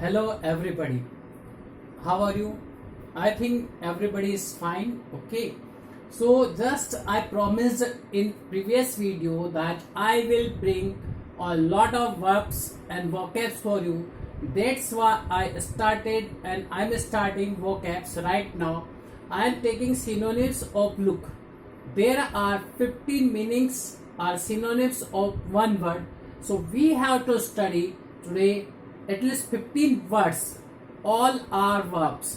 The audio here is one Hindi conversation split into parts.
Hello everybody. How are you? I think everybody is fine. Okay. So just I promised in previous video that I will bring a lot of verbs and vocabs for you. That's why I started and I'm starting vocabs right now. I am taking synonyms of look. There are 15 meanings or synonyms of one word. So we have to study today at least 15 words. All are verbs.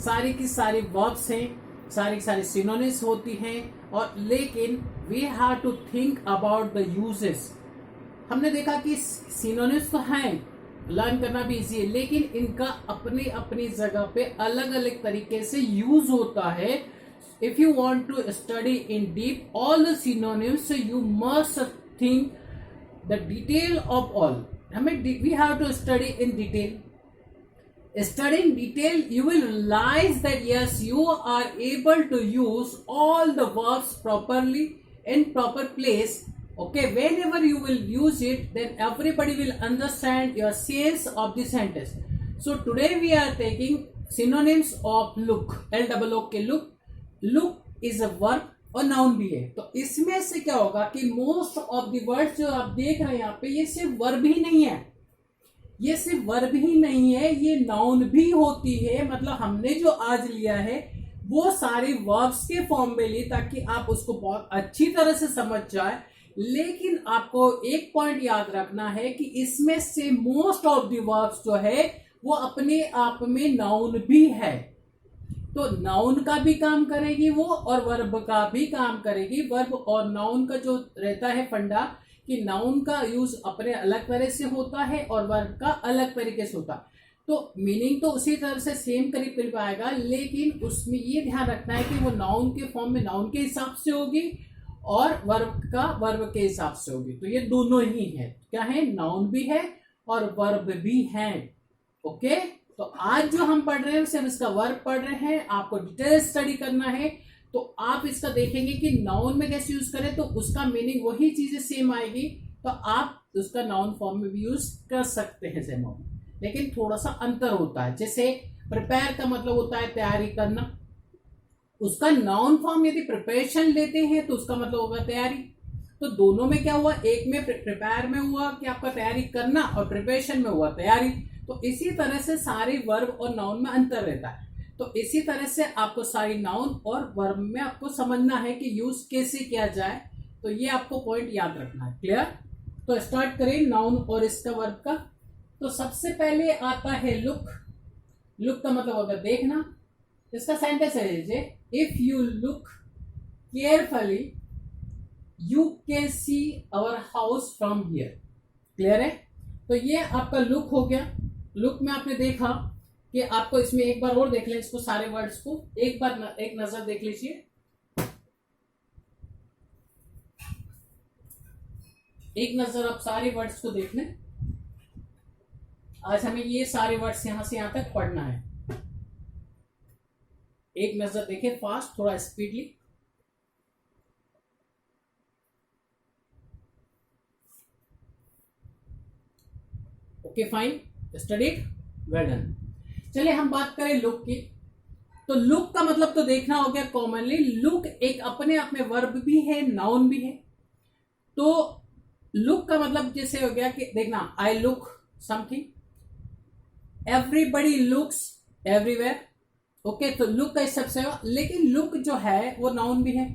सारी की सारी verbs हैं, सारी की सारी synonyms होती हैं और लेकिन we have to think about the uses. हमने देखा कि synonyms तो हैं, लर्न करना भी इजी है, लेकिन इनका अपनी अपनी जगह पे अलग अलग तरीके से यूज होता है. If you want to study in deep all the synonyms, you must think the detail of all. We have to study in detail. Study in detail, you will realize that yes, you are able to use all the verbs properly in proper place. Okay, whenever you will use it, then everybody will understand your sense of the sentence. So today we are taking synonyms of look. L-O-O-K, look. Look is a verb और नाउन भी है. तो इसमें से क्या होगा कि मोस्ट ऑफ द वर्ड्स जो आप देख रहे हैं यहाँ पे, ये सिर्फ वर्ब ही नहीं है, ये सिर्फ वर्ब ही नहीं है, ये नाउन भी होती है. मतलब हमने जो आज लिया है वो सारे वर्ब्स के फॉर्म में ली ताकि आप उसको बहुत अच्छी तरह से समझ जाए. लेकिन आपको एक पॉइंट याद रखना है कि इसमें से मोस्ट ऑफ द वर्ब्स जो है वो अपने आप में नाउन भी है. तो नाउन का भी काम करेगी वो और वर्ब का भी काम करेगी. वर्ब और नाउन का जो रहता है फंडा कि नाउन का यूज अपने अलग तरह से होता है और वर्ब का अलग तरीके से होता है. तो मीनिंग तो उसी तरह से सेम करीब करीब आएगा, लेकिन उसमें ये ध्यान रखना है कि वो नाउन के फॉर्म में नाउन के हिसाब से होगी और वर्ब का वर्ब के हिसाब से होगी. तो ये दोनों ही है, क्या है, नाउन भी है और वर्ब भी है. ओके, तो आज जो हम पढ़ रहे हैं सिर्फ इसका वर्ब पढ़ रहे हैं. आपको डिटेल स्टडी करना है तो आप इसका देखेंगे कि नाउन में कैसे यूज करें तो उसका मीनिंग वही चीजें सेम आएगी. तो आप उसका नाउन फॉर्म में भी यूज कर सकते हैं सेम, लेकिन थोड़ा सा अंतर होता है. जैसे प्रिपेयर का मतलब होता है तैयारी करना, उसका नाउन फॉर्म यदि प्रिपरेशन लेते हैं तो उसका मतलब होगा तैयारी. तो दोनों में क्या हुआ, एक में प्रिपेयर में हुआ कि आपका तैयारी करना और प्रिपरेशन में हुआ तैयारी. तो इसी तरह से सारे वर्ब और नाउन में अंतर रहता है. तो इसी तरह से आपको सारी नाउन और वर्ब में आपको समझना है कि यूज कैसे किया जाए. तो ये आपको पॉइंट याद रखना है. क्लियर? तो स्टार्ट करें नाउन और इसका वर्ब का. तो सबसे पहले आता है लुक. लुक का मतलब होगा देखना. इसका सेंटेंस है if you look carefully you can see our house from here. Clear है? तो ये आपका लुक हो गया. लुक में आपने देखा कि आपको इसमें एक बार और देख लें, इसको सारे वर्ड्स को एक बार एक नजर देख लीजिए. एक नजर आप सारे वर्ड्स को देख लें. आज हमें ये सारे वर्ड्स यहां से यहां तक पढ़ना है. एक नजर देखें फास्ट, थोड़ा speedily. Okay fine, studied, well done. चलिए हम बात करें लुक की. तो लुक का मतलब तो देखना हो गया कॉमनली. लुक एक अपने आप में वर्ब भी है, नाउन भी है. तो लुक का मतलब जैसे हो गया कि देखना, I look something, everybody looks everywhere. Okay, तो लुक का इस सबसे, लेकिन लुक जो है वो नाउन भी है.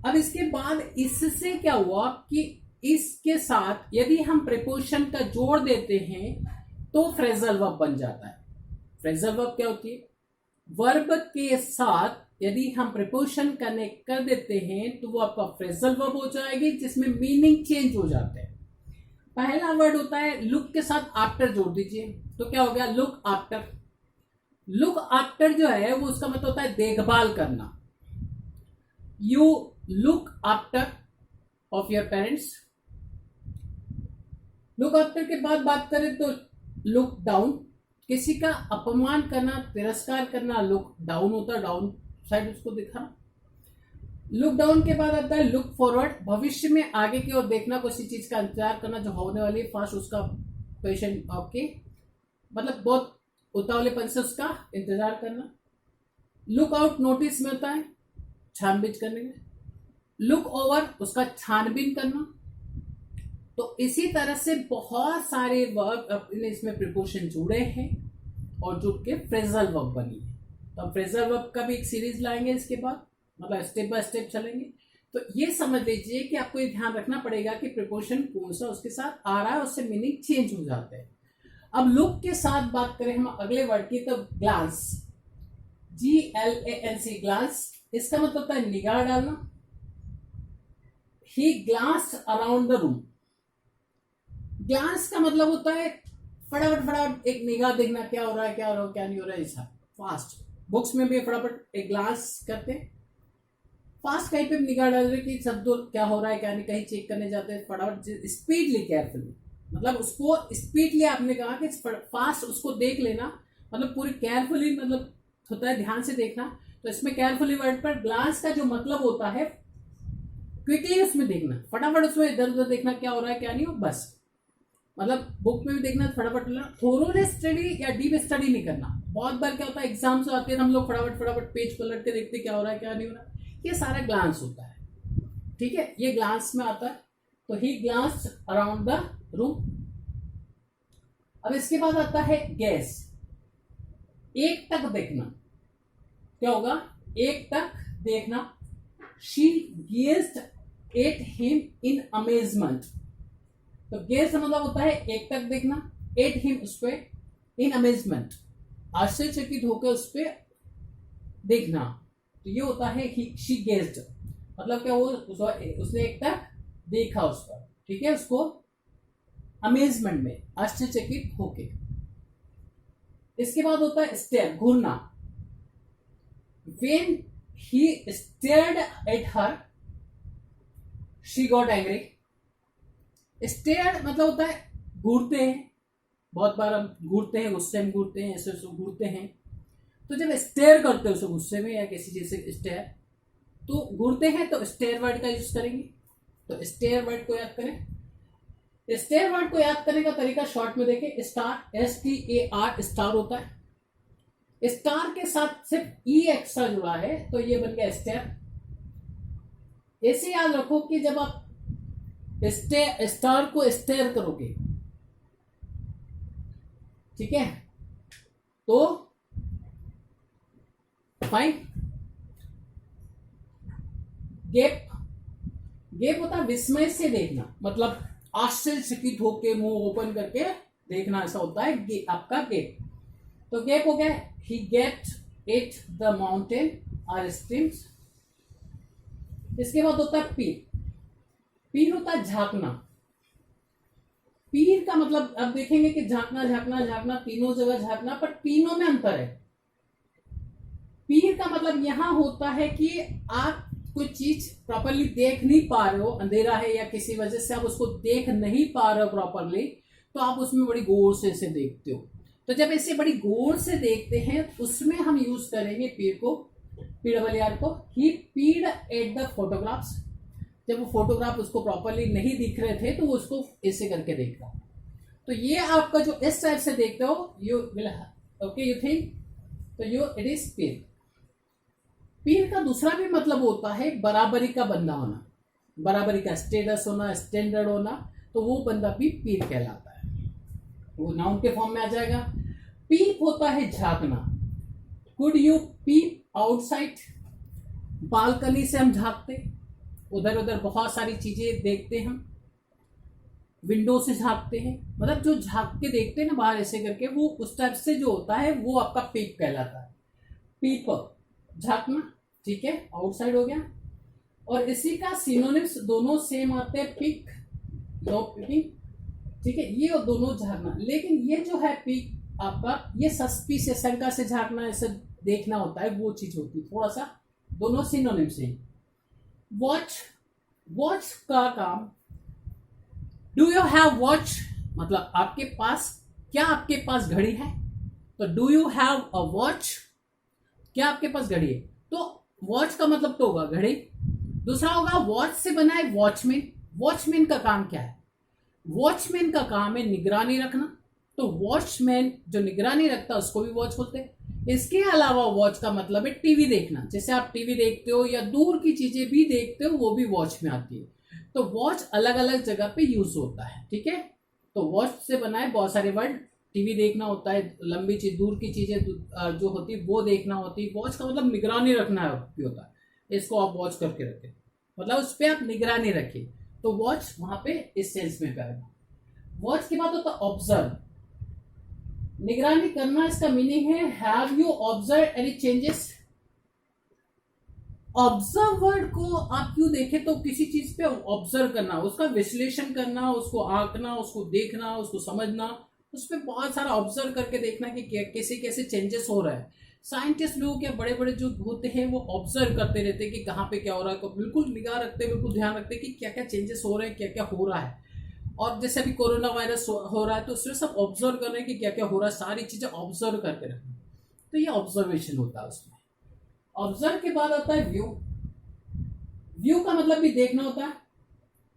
अब इसके बाद इससे क्या हुआ कि इसके साथ यदि हम प्रीपोजिशन का जोड़ देते हैं तो फ्रेजल वर्ब बन जाता है. फ्रेजल वर्ब क्या होती है, वर्ब के साथ यदि हम प्रीपोजिशन कनेक्ट कर देते हैं तो वो आपका फ्रेजल वर्ब हो जाएगी जिसमें मीनिंग चेंज हो जाते हैं. पहला वर्ड होता है लुक के साथ आफ्टर जोड़ दीजिए तो क्या हो गया, लुक आफ्टर. लुक आफ्टर जो है वो उसका मतलब होता है देखभाल करना. You look after of your parents. Look after के बाद बात करें तो लुक डाउन, किसी का अपमान करना, तिरस्कार करना, लुक डाउन होता है, डाउन साइड उसको दिखाना. लुक डाउन के बाद आता है लुक फॉरवर्ड, भविष्य में आगे की ओर देखना, किसी चीज का इंतजार करना जो होने वाली है फास्ट, उसका पेशेंट आपके मतलब बहुत उतावलेपन से उसका इंतजार करना। लुक आउट नोटिस में होता है छानबीन करने में। लुक ओवर उसका छानबीन करना। तो इसी तरह से बहुत सारे वर्ब अपने इसमें प्रिपोजिशन जुड़े हैं और जुड़ के फ्रेजल वर्ब बनी है। तो हम फ्रेजल वर्ब का भी एक सीरीज लाएंगे इसके बाद, मतलब स्टेप बाय स्टेप चलेंगे। तो ये समझ लीजिए कि आपको ये ध्यान रखना पड़ेगा कि प्रिपोजिशन कौन सा उसके साथ आ रहा है, उससे मीनिंग चेंज हो जाते हैं। अब लुक के साथ बात करें हम अगले वर्ड की, तो ग्लांस, GLANC, ग्लांस, इसका मतलब होता है निगाह डालना। He glance around the room. Glance का मतलब होता है फटाफट फटाफट एक निगाह देखना, क्या हो रहा है, क्या हो रहा है, क्या नहीं हो रहा है, ऐसा फास्ट। बुक्स में भी फटाफट एक ग्लांस करते हैं, फास्ट कहीं पे निगाह डाल रहे कि सब दो क्या हो रहा है क्या नहीं, कहीं चेक करने जाते हैं फटाफट, स्पीडली, केयरफुली, मतलब उसको स्पीडली आपने कहा कि फास्ट उसको देख लेना, मतलब पूरी केयरफुली, मतलब होता है ध्यान से देखना। तो इसमें केयरफुली वर्ड पर ग्लांस का जो मतलब होता है क्विकली उसमें देखना, फटाफट उसमें इधर उधर देखना क्या हो रहा है क्या नहीं हो, बस मतलब बुक में भी देखना फटाफट लेना। थोरोली स्टडी या डीप स्टडी नहीं करना। बहुत बार क्या होता है एग्जाम्स आते हैं हम लोग फटाफट फटाफट पेज पलट के देखते क्या हो रहा है क्या नहीं हो रहा है, ये सारा ग्लांस होता है, ठीक है, ये ग्लांस में आता है। तो ही ग्लांस अराउंड द रूम। अब इसके बाद आता है गैस, एक तक देखना, क्या होगा, एक तक देखना। She gazed at him in amazement. तो गेज का मतलब होता है एक तक देखना, एट हिम उस पे, इन अमेजमेंट आश्चर्यचकित होकर उस पे देखना। तो ये होता है शी गेज्ड, मतलब क्या वो उसने एक तक देखा उस पर, ठीक है, उसको अमेजमेंट में आश्चर्यचकित होके। इसके बाद होता है स्टेयर, घूरना। When he stared at her she got angry. Stare मतलब होता है घूरते हैं, बहुत बार हम घूरते हैं, गुस्से में घूरते हैं, ऐसे घूरते हैं। तो जब स्टेयर करते हैं उसे गुस्से में या किसी चीज से स्टेयर, तो घूरते हैं तो स्टेयर वर्ड का यूज करेंगे। तो स्टेयर वर्ड को याद करें। स्टेयर वर्ड को याद करने का तरीका शॉर्ट में देखें, स्टार, STAR स्टार होता है, स्टार के साथ सिर्फ E एक्स्ट्रा जुड़ा है तो ये बन गया स्टेयर। ऐसे याद रखो कि जब आप स्टार को स्टेयर करोगे, ठीक है, तो फाइन। गेप, गेप होता है विस्मय से देखना, मतलब आश्चर्यचकित होके मुंह ओपन करके देखना, ऐसा होता है आपका गेप। तो गेप हो गया, he get it the mountain or streams. इसके बाद होता है पीर। पीर होता है झांकना। पीर का मतलब अब देखेंगे कि झांकना झांकना झांकना तीनों जगह झांकना, पर तीनों में अंतर है। पीर का मतलब यहां होता है कि आप कोई चीज प्रॉपरली देख नहीं पा रहे हो, अंधेरा है या किसी वजह से आप उसको देख नहीं पा रहे हो प्रॉपरली, तो आप उसमें बड़ी गौर से इसे देखते हो। तो जब इसे बड़ी गौर से देखते हैं उसमें हम यूज करेंगे पीर को, PWR को। ही पीड एट द फोटोग्राफ्स। जब वो फोटोग्राफ उसको प्रॉपरली नहीं दिख रहे थे तो वो उसको ऐसे करके देखता। तो ये आपका जो इस टाइप से देखते हो, you will okay you think, तो यू इट इज पीर। पीर का दूसरा भी मतलब होता है बराबरी का बंदा होना, बराबरी का स्टेटस होना, स्टैंडर्ड होना, तो वो बंदा भी पीर कहलाता है, वो नाउन के फॉर्म में आ जाएगा। पीप होता है झांकना। Could you peep outside. Balcony से हम झांकते, उधर उधर बहुत सारी चीजें देखते हैं हम, विंडो से झांकते हैं, मतलब जो झांक के देखते हैं ना बाहर ऐसे करके, वो उस टाइप से जो होता है वो आपका पीप कहलाता है। पीप झांकना, ठीक है, आउटसाइड हो गया। और इसी का सिनोनिम्स दोनों सेम आते हैं, पिक, नो पिकिंग, ठीक है, ये और दोनों झांकना। लेकिन ये जो है पिक आपका, ये सस्पिशियस, शंका से झांकना, ऐसे देखना होता है, वो चीज होती है, थोड़ा सा दोनों सिनोनिम्स हैं। वॉच, वॉच का काम, डू यू हैव वॉच, मतलब आपके पास, क्या आपके पास घड़ी है, तो do you have a watch, क्या आपके पास घड़ी है, तो वॉच का मतलब तो होगा घड़ी। दूसरा होगा वॉच से बना है वॉचमैन। वॉचमैन का काम क्या है, वॉचमैन का काम है निगरानी रखना, तो वॉचमैन जो निगरानी रखता है उसको भी वॉच बोलते हैं। इसके अलावा वॉच का मतलब है टीवी देखना, जैसे आप टीवी देखते हो या दूर की चीजें भी देखते हो, वो भी वॉच में आती है। तो वॉच अलग अलग जगह पे यूज होता है, ठीक है। तो वॉच से बना है बहुत सारे वर्ड। टीवी देखना होता है, लंबी चीज, दूर की चीजें जो होती है वो देखना होती है। वॉच का मतलब निगरानी रखना भी होता है, इसको आप वॉच करके रखें, मतलब उस पर आप निगरानी रखें। तो वॉच वहां पे इस सेंस में आएगा। वॉच के बाद होता है ऑब्जर्व, निगरानी करना, इसका मीनिंग है have you observe any changes. Observe word को आप क्यों देखें तो किसी चीज पे ऑब्जर्व करना, उसका विश्लेषण करना, उसको आंकना, उसको देखना, उसको समझना, उस पर बहुत सारा ऑब्जर्व करके देखना कि कैसे कैसे चेंजेस हो रहा है। साइंटिस्ट लोग या बड़े बड़े जो होते हैं वो ऑब्जर्व करते रहते हैं कि कहाँ पे क्या हो रहा है, बिल्कुल निगाह रखते हैं, बिल्कुल ध्यान रखते हैं कि क्या क्या चेंजेस हो रहे हैं, क्या क्या हो रहा है। और जैसे अभी कोरोना वायरस हो रहा है तो उसमें सब ऑब्जर्व कर रहे हैं कि क्या क्या हो रहा है, सारी चीजें ऑब्जर्व करके रखना। तो ये ऑब्जर्वेशन होता है उसमें। ऑब्जर्व के बाद आता है व्यू। व्यू का मतलब भी देखना होता है।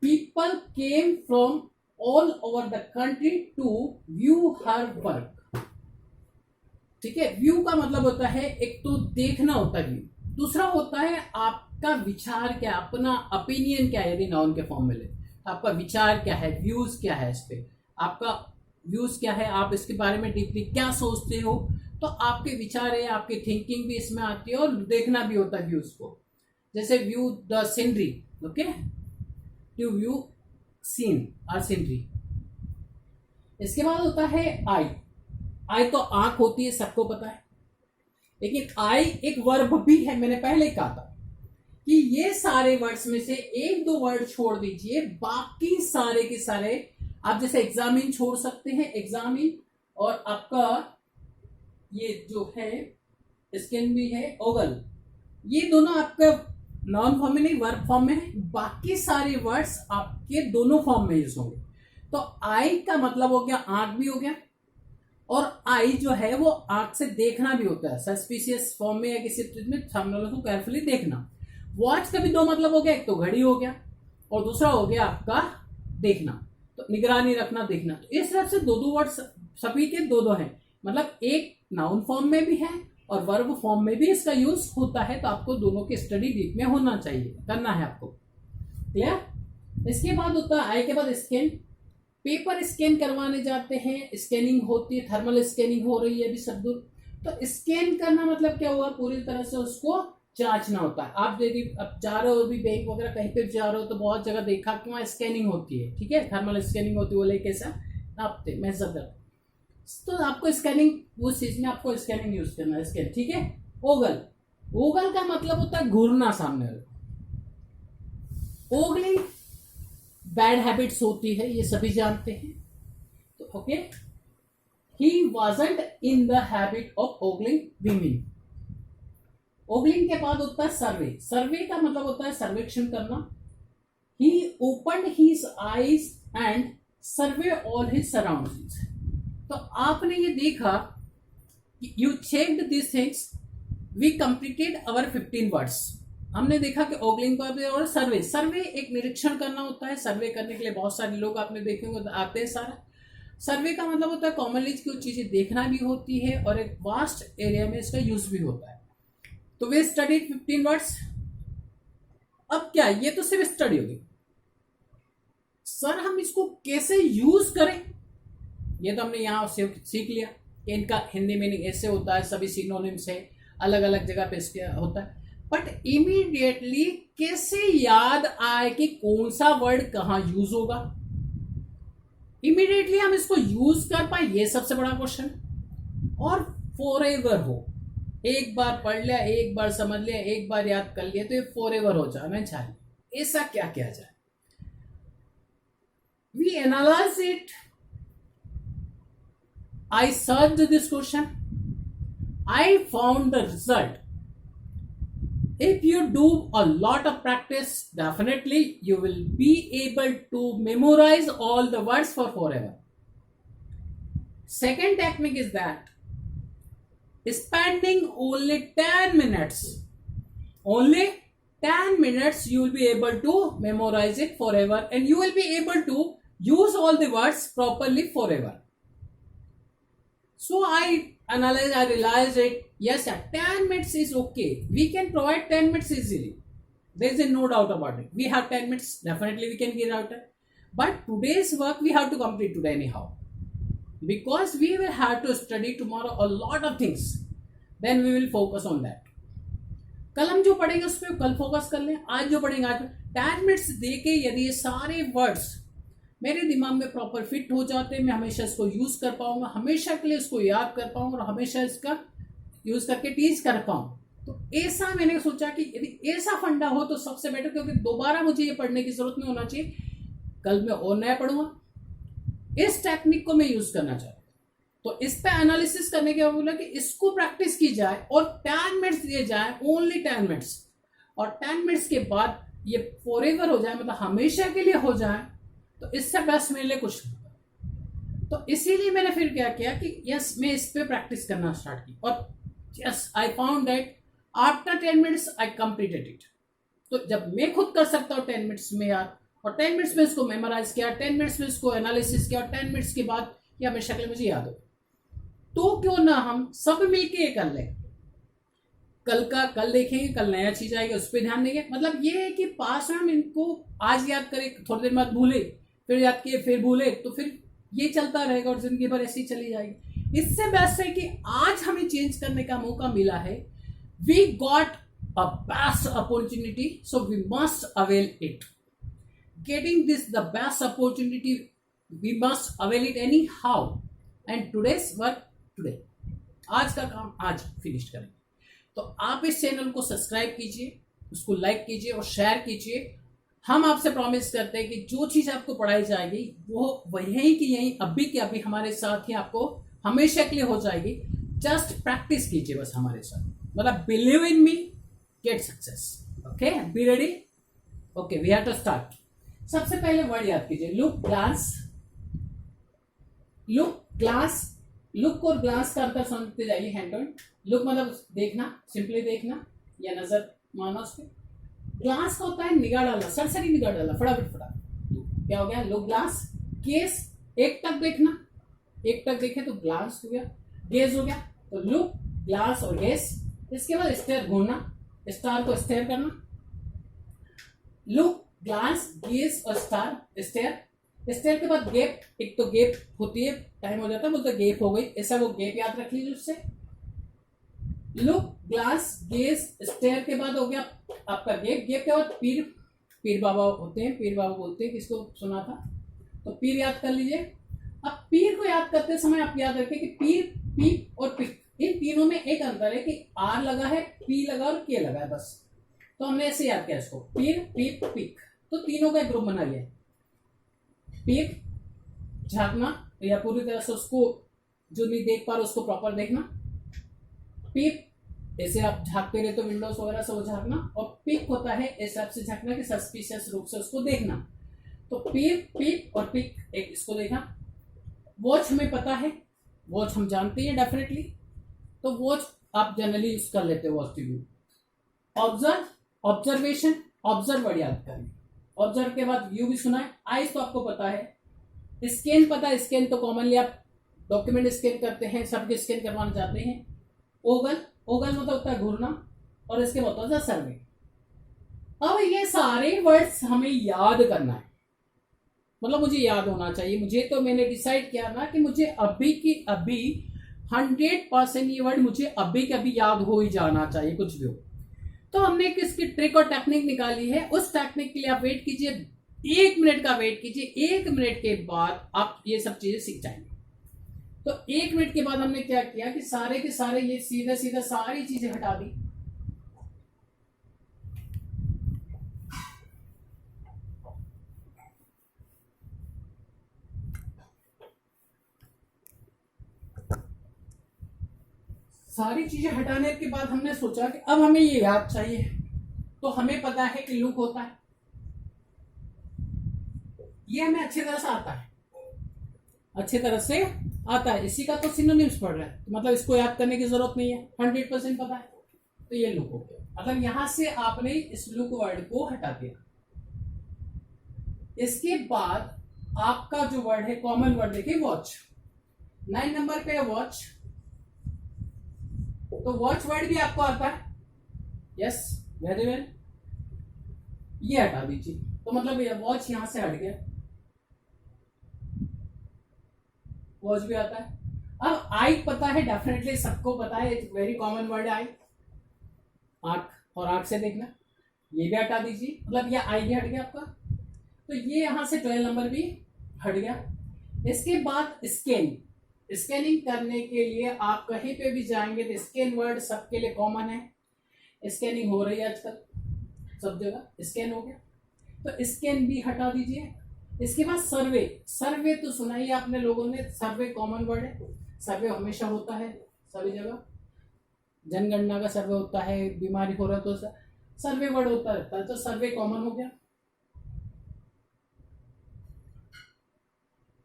People came from all over the country to view her work, ठीक है। व्यू का मतलब होता है, एक तो देखना होता है व्यू, दूसरा होता है आपका विचार क्या, अपना ओपिनियन क्या है, यदि नाउन के फॉर्म में ले, आपका विचार क्या है, व्यूज क्या है, इस पे आपका व्यूज क्या है, आप इसके बारे में डीपली क्या सोचते हो। तो आपके विचार है, आपकी थिंकिंग भी इसमें आती है, और देखना भी होता है व्यूज को। जैसे view the scenery, okay, to view scene और सीनरी। इसके बाद होता है आई। आई तो आंख होती है, सबको पता है, लेकिन आई एक वर्ब भी है। मैंने पहले कहा था कि ये सारे वर्ड्स में से एक दो वर्ड छोड़ दीजिए, बाकी सारे के सारे आप जैसे एग्जामिन छोड़ सकते हैं, एग्जामिन, और आपका ये जो है स्किन भी है, ओगल, ये दोनों आपका नॉन फॉर्म में नहीं, वर्ब फॉर्म में है। बाकी सारे वर्ड्स आपके दोनों फॉर्म में यूज होंगे। तो आई का मतलब हो गया आंख भी हो गया, और आई जो है वो आंख से देखना भी होता है, सस्पिशियस फॉर्म में या किसी चीज में सामने वाले को केयरफुली देखना। वॉच का भी दो मतलब हो गया, एक तो घड़ी हो गया और दूसरा हो गया आपका देखना, तो निगरानी रखना, देखना। तो इस तरह से दो दो वर्ड सभी के दो दो हैं, मतलब एक नाउन फॉर्म में भी है और वर्ब फॉर्म में भी इसका यूज होता है। तो आपको दोनों की स्टडी डीप में होना चाहिए, करना है आपको, क्लियर। इसके बाद होता है आई के बाद स्कैन। पेपर स्कैन करवाने जाते हैं, स्कैनिंग होती है, थर्मल स्कैनिंग हो रही है अभी सब दूर। तो स्कैन करना मतलब क्या हुआ, पूरी तरह से उसको जांचना होता है। आप यदि अब जा रहे हो अभी बैंक वगैरह कहीं पे जा रहे हो तो बहुत जगह देखा कि वहाँ स्कैनिंग होती है, ठीक है, थर्मल स्कैनिंग होती है, वो लेके कैसा नापते मेजर करते, तो आपको स्कैनिंग उस चीज में आपको स्कैनिंग यूज करना है, स्कैन, ठीक है। ओगल, ओगल का मतलब होता है घूरना सामने वाले। ओगलिंग बैड हैबिट्स होती है, ये सभी जानते हैं। तो okay, he wasn't in the habit of ogling women. Ogling के बाद होता है सर्वे। सर्वे का मतलब होता है सर्वेक्षण करना। He opened his eyes and survey all his surroundings. तो आपने ये देखा, you checked this things, we completed our 15 words. हमने देखा कि ओगलिंग का और सर्वे, सर्वे एक निरीक्षण करना होता है। सर्वे करने के लिए बहुत सारे लोग आपने देखे होंगे आते हैं सारा। सर्वे का मतलब होता है कॉमनली कुछ चीजें देखना भी होती है और एक वास्ट एरिया में इसका यूज भी होता है। तो वे स्टडी 15 वर्ड्स। अब क्या, ये तो सिर्फ स्टडी होगी, सर हम इसको कैसे यूज करें, ये तो हमने यहां सीख लिया कि इनका हिंदी मीनिंग ऐसे होता है, सभी सिनोनिम्स है, अलग अलग जगह पे इसके होता है। बट इमीडिएटली कैसे याद आए कि कौन सा वर्ड कहां यूज होगा, इमीडिएटली हम इसको यूज कर पाए, ये सबसे बड़ा क्वेश्चन। और फॉरएवर हो, एक बार पढ़ लिया, एक बार समझ लिया, एक बार याद कर लिया, तो ये फॉरएवर हो जाना चाहिए। ऐसा क्या किया जाए, we analyse it. I searched this question. I found the result. If you do a lot of practice, definitely you will be able to memorize all the words for forever. Second technique is that spending only 10 minutes, only 10 minutes, you will be able to memorize it forever and you will be able to use all the words properly forever. So I analyzed, I realized it. Yes, 10 minutes is okay. We can provide 10 minutes easily. There is no doubt about it. We have 10 minutes. Definitely we can get out it. But today's work we have to complete today anyhow. Because we will have to study tomorrow a lot of things. Then we will focus on that. कल हम जो पढ़ेंगे उस पर कल फोकस कर लें. आज जो पढ़ेंगे आज 10 मिनट्स दे के यदि ये सारे वर्ड्स मेरे दिमाग में प्रॉपर फिट हो जाते हैं, मैं हमेशा इसको यूज कर पाऊंगा, हमेशा के लिए इसको याद कर पाऊंगा और हमेशा इसका यूज करके टीच कर पाऊं. तो ऐसा मैंने सोचा कि यदि ऐसा फंडा हो तो सबसे बेटर, क्योंकि दोबारा मुझे ये पढ़ने की जरूरत नहीं होना चाहिए. कल मैं और नया पढ़ूंगा. इस टेक्निक को मैं यूज करना चाहता हूं. तो इस पे एनालिसिस करने के बाद बोला कि इसको प्रैक्टिस की जाए और 10 मिनट्स दिए जाए, ओनली 10 मिनट्स. और 10 मिनट्स के बाद ये फॉरएवर हो जाए, मतलब हमेशा के लिए हो जाए, तो इससे बेस्ट मेरे लिए कुछ नहीं. तो इसीलिए मैंने फिर क्या किया कि यस मैं इस पे प्रैक्टिस करना स्टार्ट की और yes I found that after 10 minutes I completed it. तो जब मैं खुद कर सकता हूँ 10 मिनट्स में यार, और 10 मिनट्स में इसको मेमोराइज किया, 10 मिनट्स में इसको एनालिसिस किया और 10 मिनट्स के बाद ये हमेशा के लिए मुझे याद हो, तो क्यों ना हम सब मिलके ये कर लें. कल का कल देखेंगे, कल नया चीज आएगी उस पर ध्यान देंगे. मतलब ये है कि पास में हम इनको आज याद करें, थोड़ी देर बाद भूले, फिर याद किए, फिर भूले, तो फिर ये चलता रहेगा और जिंदगी भर ऐसी चली जाएगी. इससे बेस्ट है कि आज हमें चेंज करने का मौका मिला है. We got a best opportunity, so we must avail it. Getting this the best opportunity, we must avail it anyhow. And today's work today. आज का काम आज फिनिश करेंगे. तो आप इस चैनल को सब्सक्राइब कीजिए, उसको लाइक कीजिए और शेयर कीजिए. हम आपसे प्रॉमिस करते हैं कि जो चीज आपको पढ़ाई जाएगी वो वहीं की यहीं अभी के अभी हमारे साथ ही आपको हमेशा के लिए हो जाएगी. जस्ट प्रैक्टिस कीजिए बस हमारे साथ. मतलब believe in me, get success. Okay, be ready. Okay, we have to start. सबसे पहले वर्ड याद कीजिए, look, glance. Look, glass. Look और ग्लास का अंतर समझते जाइए हैंड ऑन. लुक मतलब देखना, सिंपली देखना या नजर मारना उस पर. ग्लास का होता है निगाह डालना, सरसरी निगाह डालना, फटाफट फटाफट. क्या हो गया, लुक, ग्लास. गेस, एक टक देखना, एक टक देखे तो ग्लास हो गया, गेज हो गया. तो लुक, ग्लास और गेस. इसके बाद स्टेयर, घूमना, स्टार को स्टेयर करना. लुक, ग्लास, गेज और स्टार, स्टेयर. स्टेयर के बाद गैप, एक तो गैप होती है, टाइम हो जाता है बोलते गैप हो गई, ऐसा वो गैप याद रख लीजिए उससे. लुक, ग्लास, गेज, स्टेयर के बाद हो गया आपका गैप. गैप के बाद पीर. पीर बाबा होते हैं, पीर बाबा बोलते हैं, किसको सुना था, तो पीर याद कर लीजिए. अब पीर को याद करते समय आप याद रखें कि पीर, पीप और पिक, इन तीनों में एक अंतर है कि आर लगा है, पी लगा और के लगा है बस. तो हमने ऐसे याद किया इसको, पीर, पीप, पिक. तो तीनों का एक ग्रुप बना लिया. पीक, झांकना या पूरी तरह से उसको जो नहीं देख पा रहे उसको प्रॉपर देखना. पीप, ऐसे आप झांकते रहे तो विंडोज वगैरह से वो झांकना. और पिक होता है ऐसे आपसे झांकना कि सस्पिशियस रूप से उसको देखना. तो पीप, पीप और पिक, एक इसको देखा. वॉच हमें पता है, वॉच हम जानते हैं डेफिनेटली, तो वॉच आप जनरली यूज कर लेते हो, watch TV. Observe, observation, observe word याद करें. ऑब्जर्व के बाद व्यू भी सुना है. आइज तो आपको पता है. स्कैन पता है, स्कैन तो कॉमनली आप डॉक्यूमेंट स्कैन करते हैं, सबके स्कैन करवाना चाहते हैं. ओगल, ओगल मतलब होता है घूरना. और इसके बाद होता है सर्वे. अब ये सारे वर्ड्स हमें याद करना है, मतलब मुझे याद होना चाहिए. मुझे तो मैंने डिसाइड किया ना कि मुझे अभी की अभी 100% ये वर्ड मुझे अभी के अभी याद हो ही जाना चाहिए, कुछ भी हो. तो हमने एक इसकी ट्रिक और टेक्निक निकाली है. उस टेक्निक के लिए आप वेट कीजिए, 1 मिनट का वेट कीजिए. 1 मिनट के बाद आप ये सब चीजें सीख जाएंगे. तो 1 मिनट के बाद हमने क्या किया कि सारे के सारे ये सीधा सीधा सारी चीजें हटा दी. सारी चीजें हटाने के बाद हमने सोचा कि अब हमें ये याद चाहिए. तो हमें पता है कि लुक होता है, ये हमें अच्छी तरह से आता है, अच्छी तरह से आता है. इसी का तो सिनोनिम्स पढ़ रहा है, तो मतलब इसको याद करने की जरूरत नहीं है, 100% पता है. तो ये लुक हो गया. मतलब यहां से आपने इस लुक वर्ड को हटा दिया. इसके बाद आपका जो वर्ड है, कॉमन वर्ड देखिए, वॉच. 9 नंबर पे वॉच, तो वॉच वर्ड भी आपको आता है, यस वेरी वेल, ये हटा दीजिए, तो मतलब ये वॉच यहां से हट गया, वॉच भी आता है। अब आई पता है, डेफिनेटली सबको पता है, वेरी कॉमन वर्ड है आई, आंख, और आंख से देखना, ये भी हटा दीजिए, मतलब ये आई भी हट गया आपका, तो ये यहां से 12 नंबर भी हट गया। इसके बाद स्कैन, स्कैनिंग करने के लिए आप कहीं पे भी जाएंगे तो स्कैन वर्ड सबके लिए कॉमन है, स्कैनिंग हो रही है आजकल सब जगह, स्कैन हो गया, तो स्कैन भी हटा दीजिए। इसके बाद सर्वे, सर्वे तो सुना ही आपने लोगों ने, सर्वे कॉमन वर्ड है, सर्वे हमेशा होता है सभी जगह, जनगणना का सर्वे होता है, बीमारी हो रहा तो सर्वे वर्ड होता रहता है, तो सर्वे कॉमन हो गया।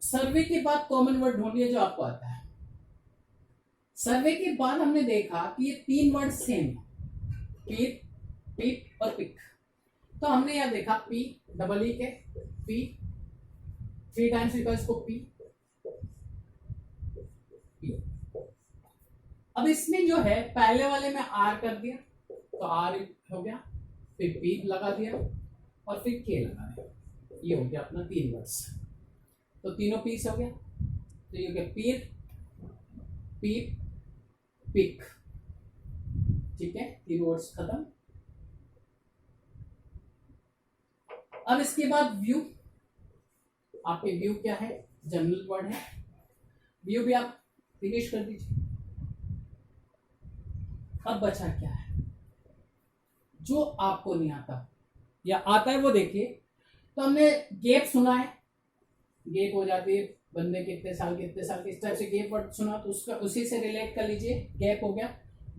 सर्वे के बाद कॉमन वर्ड ढूंढिए जो आपको आता है। सर्वे के बाद हमने देखा कि ये 3 वर्ड सेम, पीप, पीप और पिक, तो हमने यह देखा पी डबल ई के, पी 3 टाइम्स लिखा इसको पी, पी। अब इसमें जो है पहले वाले में आर कर दिया तो आर हो गया, फिर पी लगा दिया और फिर के लगा दिया, ये हो गया अपना 3 वर्ड्स, तो तीनों पीस हो गया, तो ये हो गया पीर, पीप, पिक, ठीक है, 3 वर्ड्स खत्म। अब इसके बाद व्यू, आपके व्यू क्या है, जनरल वर्ड है, व्यू भी आप फिनिश कर दीजिए। अब बचा क्या है जो आपको नहीं आता या आता है वो देखिए, तो हमने गैप सुना है, गैप हो जाती है बंदे कितने साल इस टाइप से गैप वर्ड सुना, तो उसका उसी से रिलेट कर लीजिए, गैप हो गया,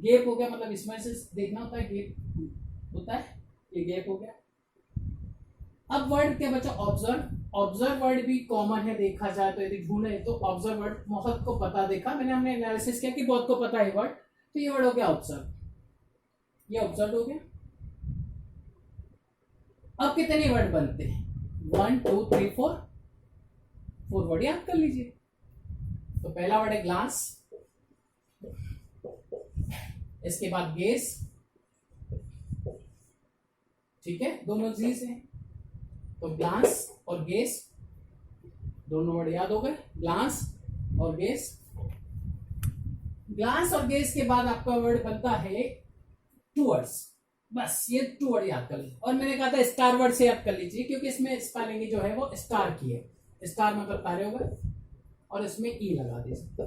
गैप हो गया मतलब इसमें से देखना होता है, गैप होता है, ये गैप हो गया। अब वर्ड क्या बचा, ऑब्जर्व, ऑब्जर्व वर्ड भी कॉमन है देखा जाए तो, यदि ढूंढे तो ऑब्जर्व वर्ड बहुत को पता, देखा मैंने, हमने एनालिसिस किया कि बहुत को पता है वर्ड, तो ये वर्ड हो गया ऑब्जर्व, ये ऑब्जर्व हो गया। अब कितने वर्ड बनते हैं, 1 2 3 4 वर्ड याद कर लीजिए। तो पहला वर्ड है ग्लांस, इसके बाद गेज, ठीक है, दोनों चीज हैं, तो ग्लांस और गेज दोनों वर्ड याद हो गए, ग्लांस और गेज। ग्लांस और गेज के बाद आपका वर्ड बनता है टूवर्ड्स, बस ये 2 वर्ड याद कर लीजिए, और मैंने कहा था स्टार वर्ड से याद कर लीजिए क्योंकि इसमें स्पेलिंग जो है वो स्टार की है, स्टार मतलब तारे होगा और इसमें ई लगा दीजिए,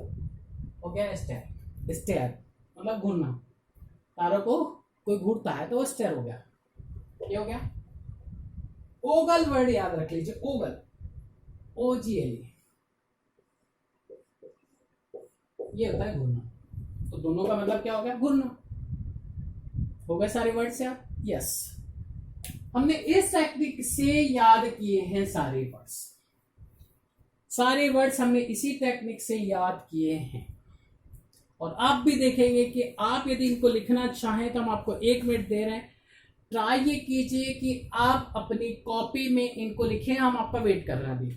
हो गया स्टेयर, स्टेयर मतलब घूमना, तारों को कोई घूरता है तो वो स्टेयर हो गया, ये हो गया। ओगल वर्ड याद रख लीजिए, ओगल, OGL, ये होता है घूरना, तो दोनों का मतलब क्या हो गया, घूरना, हो गए सारे वर्ड से आप, यस। हमने इस टेक्निक से याद किए हैं सारे वर्ड्स, सारे वर्ड्स हमने इसी टेक्निक से याद किए हैं, और आप भी देखेंगे कि आप यदि इनको लिखना चाहें तो हम आपको 1 मिनट दे रहे हैं, ट्राई ये कीजिए कि आप अपनी कॉपी में इनको लिखें, हम आपका वेट कर रहे हैं अभी।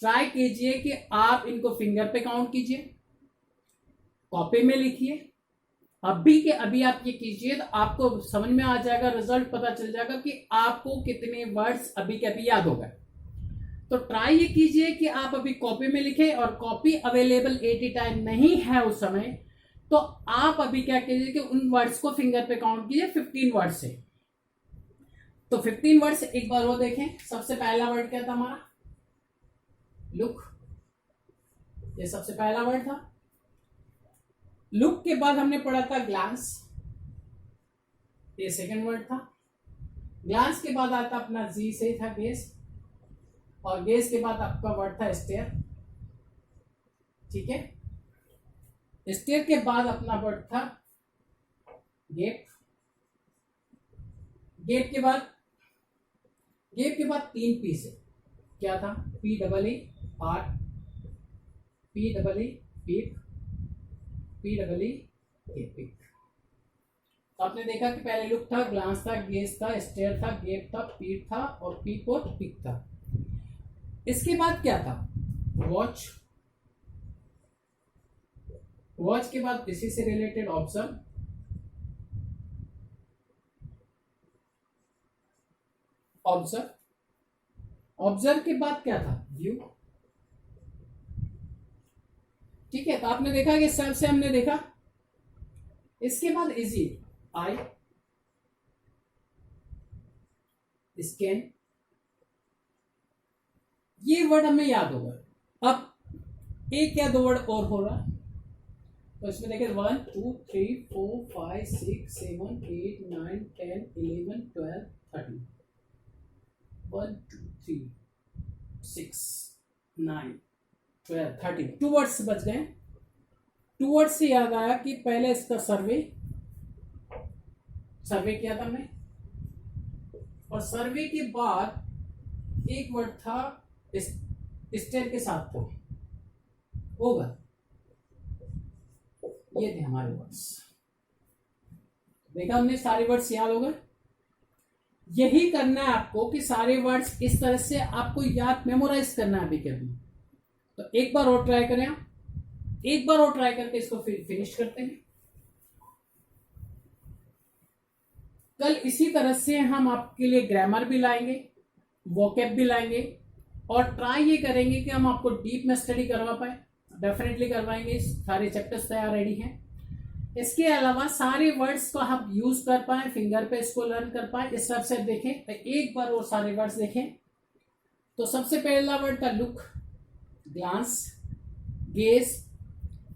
ट्राई कीजिए कि आप इनको फिंगर पे काउंट कीजिए, कॉपी में लिखिए, अभी के अभी आप ये कीजिए तो आपको समझ में आ जाएगा, रिजल्ट पता चल जाएगा कि आपको कितने वर्ड्स अभी के अभी याद हो गए। तो ट्राई ये कीजिए कि आप अभी कॉपी में लिखें, और कॉपी अवेलेबल 80 टाइम नहीं है उस समय, तो आप अभी क्या कीजिए कि उन वर्ड्स को फिंगर पे काउंट कीजिए 15 वर्ड से। तो 15 वर्ड्स एक बार वो देखें, सबसे पहला वर्ड क्या था हमारा, लुक, ये सबसे पहला वर्ड था। लुक के बाद हमने पढ़ा था ग्लांस, ये सेकंड वर्ड था। ग्लांस के बाद आता अपना जी से था गेज, और गेज के बाद आपका वर्ड था स्टेयर, ठीक है। स्टेयर के बाद अपना वर्ड था गेप, गेप के बाद 3 पी से क्या था, PEE R, PEE peep, PEE peek. आपने देखा कि पहले लुक था, ग्लांस था, गेज था, स्टेयर था, गेप था, पीप था और पीप और पिक था। इसके बाद क्या था, वॉच, वॉच के बाद इसी से रिलेटेड ऑब्जर्व, ऑब्जर्व, ऑब्जर्व के बाद क्या था, व्यू। ठीक है, तो आपने देखा कि सब से हमने देखा, इसके बाद इजी, आई, स्कैन, ये वर्ड हमें याद होगा। अब एक या दो वर्ड और हो रहा, तो इसमें देखिए 1 2 3 4 5 6 7 8 9 10 11 12 13, 1 2 3 6 9 12 13, 2 वर्ड्स बच गए। 2 वर्ड से याद आया कि पहले इसका सर्वे, सर्वे किया था हमने, और सर्वे के बाद एक वर्ड था स्टेल के साथ तो होगा, ये थे हमारे वर्ड्स। देखा हमने, सारे वर्ड्स याद हो गए। यही करना है आपको कि सारे वर्ड्स इस तरह से आपको याद, मेमोराइज करना है अभी के अभी। तो एक बार और ट्राई करें आप, एक बार और ट्राई करके इसको फिर फिनिश करते हैं। कल इसी तरह से हम आपके लिए ग्रामर भी लाएंगे, वोकैब भी लाएंगे, और ट्राई ये करेंगे कि हम आपको डीप में स्टडी करवा पाए। डेफिनेटली करवाएंगे, सारे चैप्टर्स तैयार रेडी हैं। इसके अलावा सारे वर्ड्स को हम यूज कर पाए, फिंगर पे इसको लर्न कर पाए, इस तरह से देखें। तो एक बार और सारे वर्ड्स देखें। तो सबसे पहला वर्ड था लुक, ग्लांस, गेज,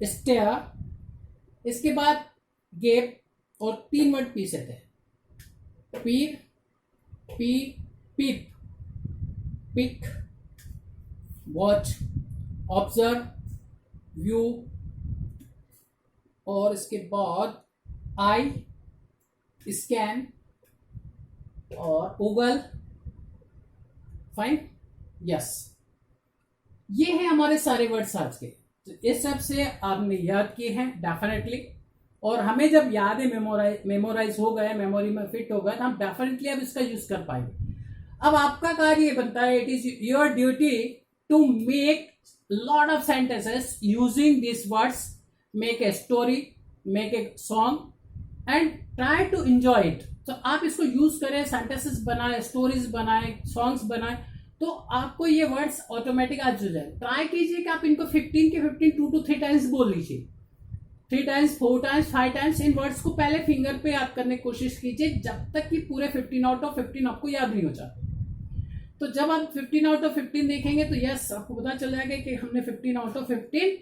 स्टेयर। इसके बाद गेप, और 3 वर्ड पी से थे, पीर, पी, पीप, पिक, वॉच, ऑब्जर्व, व्यू, और इसके बाद आई, स्कैन, और गूगल, फाइन, यस। ये है हमारे सारे वर्ड्स आज के। तो इस सब से आपने याद किए हैं डेफिनेटली, और हमें जब यादें मेमोराइज हो गए, मेमोरी में फिट हो गए, तो हम डेफिनेटली अब इसका यूज कर पाएंगे। अब आपका कार्य ये बनता है, it is your duty to make lot of sentences using this words, make a story, make a song, and try to enjoy it. तो आप इसको यूज करें, सेंटेंसेस बनाए, स्टोरीज बनाए, सॉन्ग्स बनाए, तो आपको ये वर्ड्स ऑटोमेटिक आज हो जाए। ट्राई कीजिए कि आप इनको 15 के 15 2 to 3 टाइम्स बोल लीजिए, 3 टाइम्स, 4 टाइम्स, 5 टाइम्स। इन वर्ड्स को पहले फिंगर पे याद करने की कोशिश कीजिए, जब तक कि पूरे 15 आउट ऑफ 15 आपको याद नहीं हो जाते। तो जब आप 15 आउट ऑफ 15 देखेंगे तो यस, आपको पता चल जाएगा कि हमने 15 आउट ऑफ 15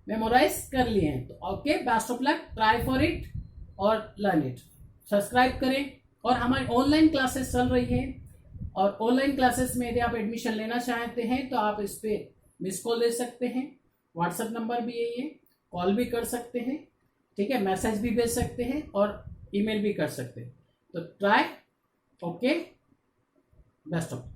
मेमोराइज कर लिए हैं। तो okay, best of luck, try for it और लर्न इट। सब्सक्राइब करें, और हमारी ऑनलाइन क्लासेस चल रही हैं, और ऑनलाइन क्लासेस में यदि आप एडमिशन लेना चाहते हैं तो आप इस पे मिस कॉल ले सकते हैं, व्हाट्सएप नंबर भी यही है, कॉल भी कर सकते हैं, ठीक है, मैसेज भी भेज सकते हैं, और ईमेल भी कर सकते हैं। तो ट्राई, ओके, बेस्ट ऑफ